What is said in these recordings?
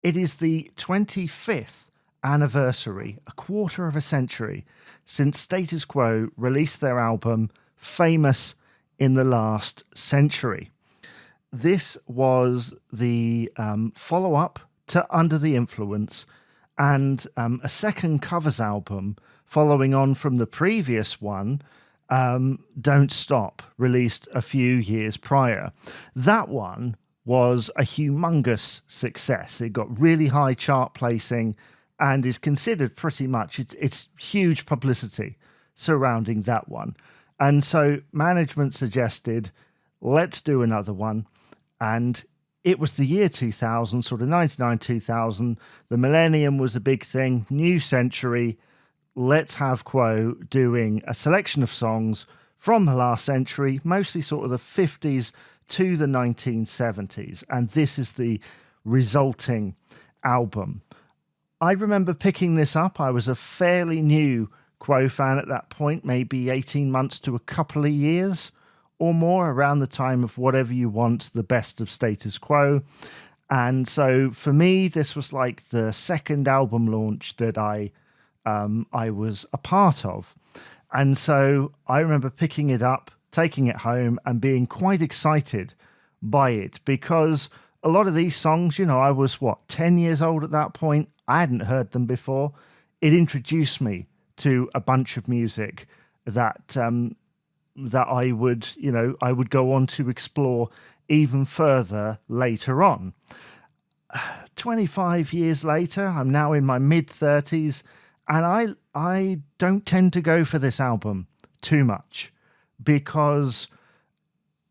It is the 25th anniversary, a quarter of a century, since Status Quo released their album Famous in the Last Century. This was the follow-up to Under the Influence and a second covers album following on from the previous one, Don't Stop, released a few years prior. That one was a humongous success. It got really high chart placing and is considered pretty much, it's huge publicity surrounding that one. And so management suggested, let's do another one. And it was the year 2000, sort of 99, 2000. The millennium was a big thing, new century. Let's have Quo doing a selection of songs from the last century, mostly sort of the 50s to the 1970s. And this is the resulting album. I remember picking this up. I was a fairly new Quo fan at that point, maybe 18 months to a couple of years or more, around the time of Whatever You Want, the best of Status Quo. And so for me, this was like the second album launch that I was a part of. And so I remember picking it up, taking it home and being quite excited by it, because a lot of these songs, you know, I was 10 years old at that point. I hadn't heard them before. It introduced me to a bunch of music that that I would go on to explore even further later on. 25 years later, I'm now in my mid-30s, and I don't tend to go for this album too much, because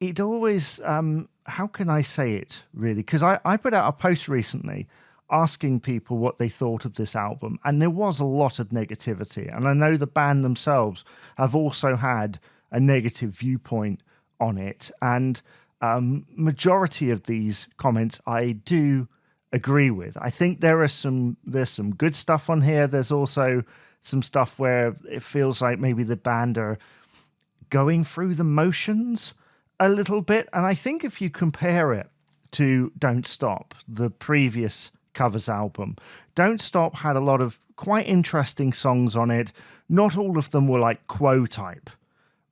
it always, how can I say it really? Because I put out a post recently asking people what they thought of this album, and there was a lot of negativity. And I know the band themselves have also had a negative viewpoint on it. And majority of these comments I do agree with. I think there's some good stuff on here. There's also some stuff where it feels like maybe the band are going through the motions a little bit. And I think if you compare it to Don't Stop, the previous covers album, Don't Stop had a lot of quite interesting songs on it. Not all of them were like Quo type,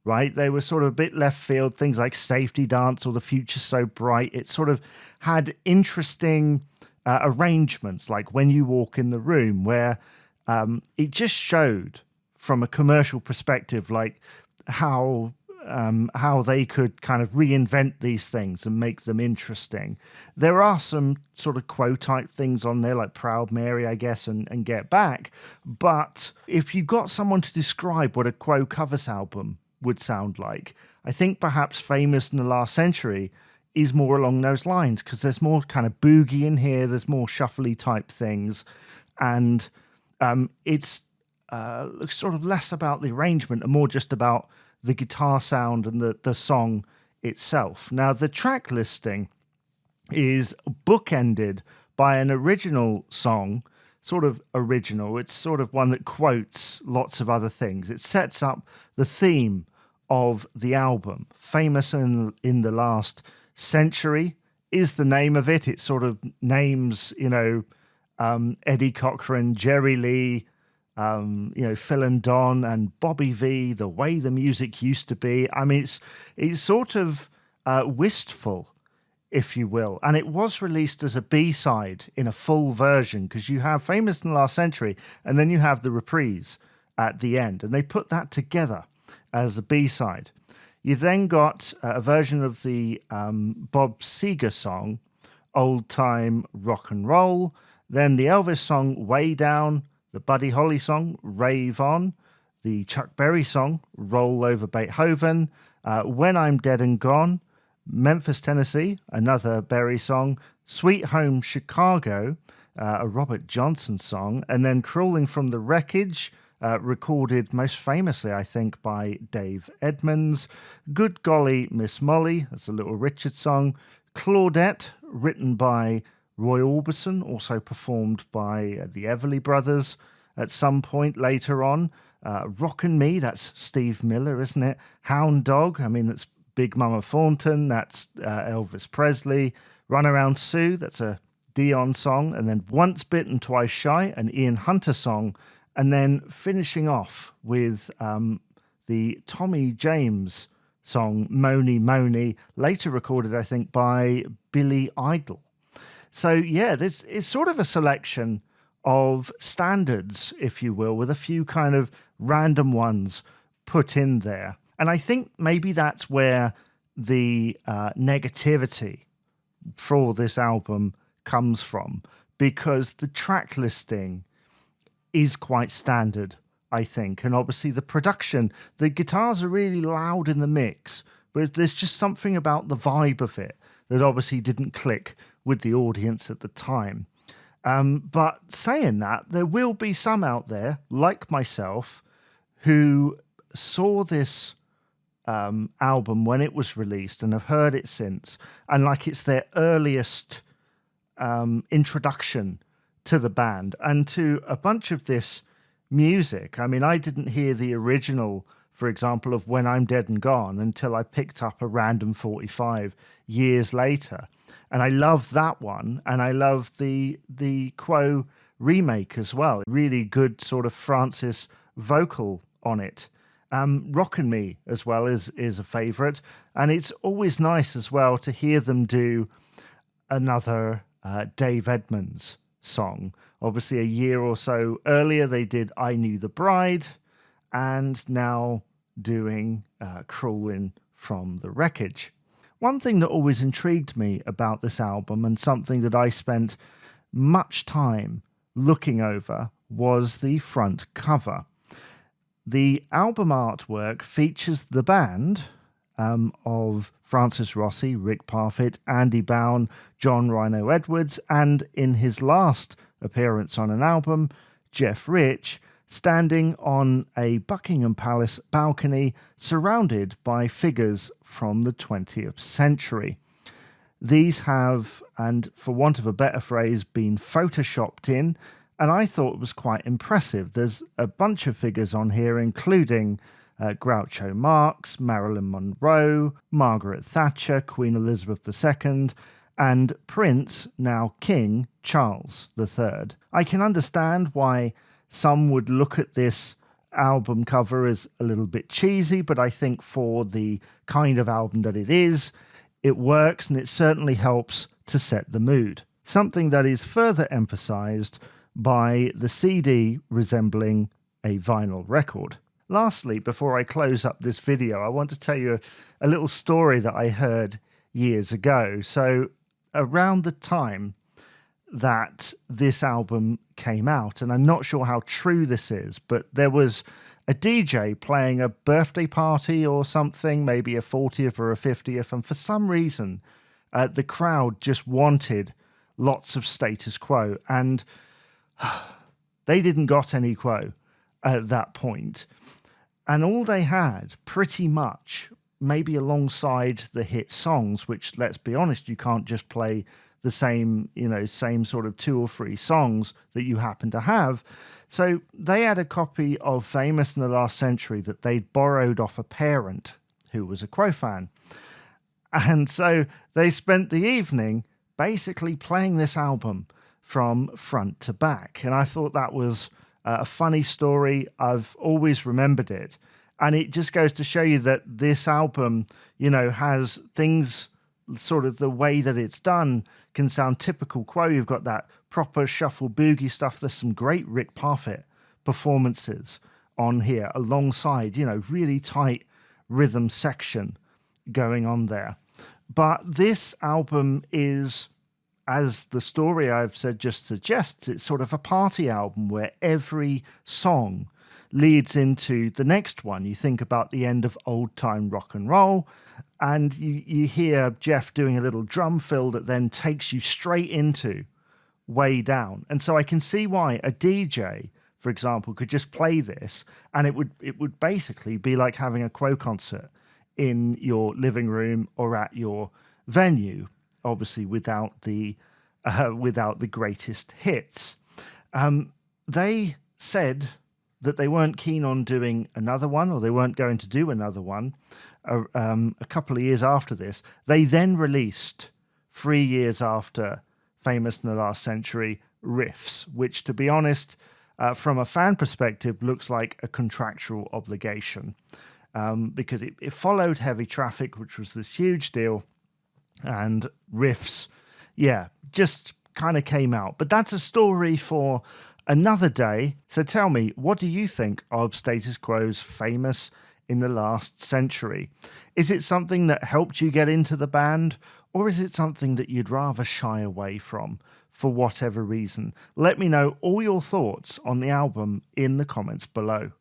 right? They were sort of a bit left field, things like Safety Dance or The Future So Bright. It sort of had interesting arrangements, like When You Walk in the Room, where it just showed from a commercial perspective, like how they could kind of reinvent these things and make them interesting. There are some sort of Quo type things on there, like Proud Mary, I guess, and Get Back. But if you got someone to describe what a Quo covers album would sound like, I think perhaps Famous in the Last Century is more along those lines, because there's more kind of boogie in here, there's more shuffly type things, and it's sort of less about the arrangement and more just about the guitar sound and the song itself. Now, the track listing is bookended by an original song, sort of original. It's sort of one that quotes lots of other things. It sets up the theme of the album. Famous in the Last Century is the name of it. It sort of names, Eddie Cochran, Jerry Lee, Phil and Don and Bobby V, the way the music used to be. I mean, it's sort of wistful, if you will. And it was released as a B-side in a full version, because you have Famous in the Last Century and then you have the reprise at the end. And they put that together as a B-side. You then got a version of the Bob Seger song, Old Time Rock and Roll, then the Elvis song, Way Down, the Buddy Holly song, Rave On, the Chuck Berry song, Roll Over Beethoven, When I'm Dead and Gone, Memphis, Tennessee, another Berry song, Sweet Home Chicago, a Robert Johnson song, and then Crawling from the Wreckage, recorded most famously, I think, by Dave Edmunds, Good Golly Miss Molly, that's a Little Richard song, Claudette, written by Roy Orbison, also performed by the Everly Brothers at some point later on. Rockin' Me, that's Steve Miller, isn't it? Hound Dog, I mean, that's Big Mama Thornton, that's Elvis Presley. Runaround Sue, that's a Dion song, and then Once Bitten, Twice Shy, an Ian Hunter song, and then finishing off with the Tommy James song, Mony Mony, later recorded, I think, by Billy Idol. So, yeah, this is sort of a selection of standards, if you will, with a few kind of random ones put in there. And I think maybe that's where the negativity for this album comes from, because the track listing is quite standard, I think. And obviously the production, the guitars are really loud in the mix, but there's just something about the vibe of it that obviously didn't click with the audience at the time. But saying that, there will be some out there, like myself, who saw this album when it was released and have heard it since, and like it's their earliest introduction to the band and to a bunch of this music. I mean, I didn't hear the original, for example, of When I'm Dead and Gone until I picked up a random 45 years later. And I love that one. And I love the Quo remake as well. Really good sort of Francis vocal on it. Rockin' Me as well is a favourite. And it's always nice as well to hear them do another Dave Edmunds song. Obviously, a year or so earlier, they did I Knew the Bride, and now doing Crawling from the Wreckage. One thing that always intrigued me about this album, and something that I spent much time looking over, was the front cover. The album artwork features the band of Francis Rossi, Rick Parfitt, Andy Bown, John Rhino Edwards, and in his last appearance on an album, Jeff Rich, standing on a Buckingham Palace balcony surrounded by figures from the 20th century. These have, and for want of a better phrase, been photoshopped in, and I thought it was quite impressive. There's a bunch of figures on here, including Groucho Marx, Marilyn Monroe, Margaret Thatcher, Queen Elizabeth II, and Prince, now King Charles III. I can understand why some would look at this album cover as a little bit cheesy, but I think for the kind of album that it is, it works, and it certainly helps to set the mood. Something that is further emphasized by the CD resembling a vinyl record. Lastly, before I close up this video, I want to tell you a little story that I heard years ago. So around the time that this album came out, and I'm not sure how true this is, but there was a DJ playing a birthday party or something, maybe a 40th or a 50th, and for some reason, the crowd just wanted lots of Status Quo, and they didn't got any Quo at that point. And all they had, pretty much, maybe alongside the hit songs, which, let's be honest, you can't just play the same sort of 2 or 3 songs that you happen to have. So they had a copy of Famous in the Last Century that they'd borrowed off a parent who was a Quo fan. And so they spent the evening basically playing this album from front to back. And I thought that was a funny story. I've always remembered it. And it just goes to show you that this album, has things, sort of the way that it's done can sound typical Quo. You've got that proper shuffle boogie stuff. There's some great Rick Parfitt performances on here alongside, really tight rhythm section going on there. But this album is, as the story I've said just suggests, it's sort of a party album where every song leads into the next one. You think about the end of Old Time Rock and Roll, and you hear Jeff doing a little drum fill that then takes you straight into Way Down. And so I can see why a DJ, for example, could just play this, and it would basically be like having a Quo concert in your living room or at your venue, obviously without the greatest hits. They said that they weren't keen on doing another one, or they weren't going to do another one. A couple of years after this, they then released 3 years after famous in the last century riffs, which, to be honest, from a fan perspective, looks like a contractual obligation, because it followed Heavy Traffic, which was this huge deal, and riffs, yeah, just kind of came out. But that's a story for another day. So tell me, what do you think of Status Quo's famous in the last century? Is it something that helped you get into the band, or is it something that you'd rather shy away from for whatever reason? Let me know all your thoughts on the album in the comments below.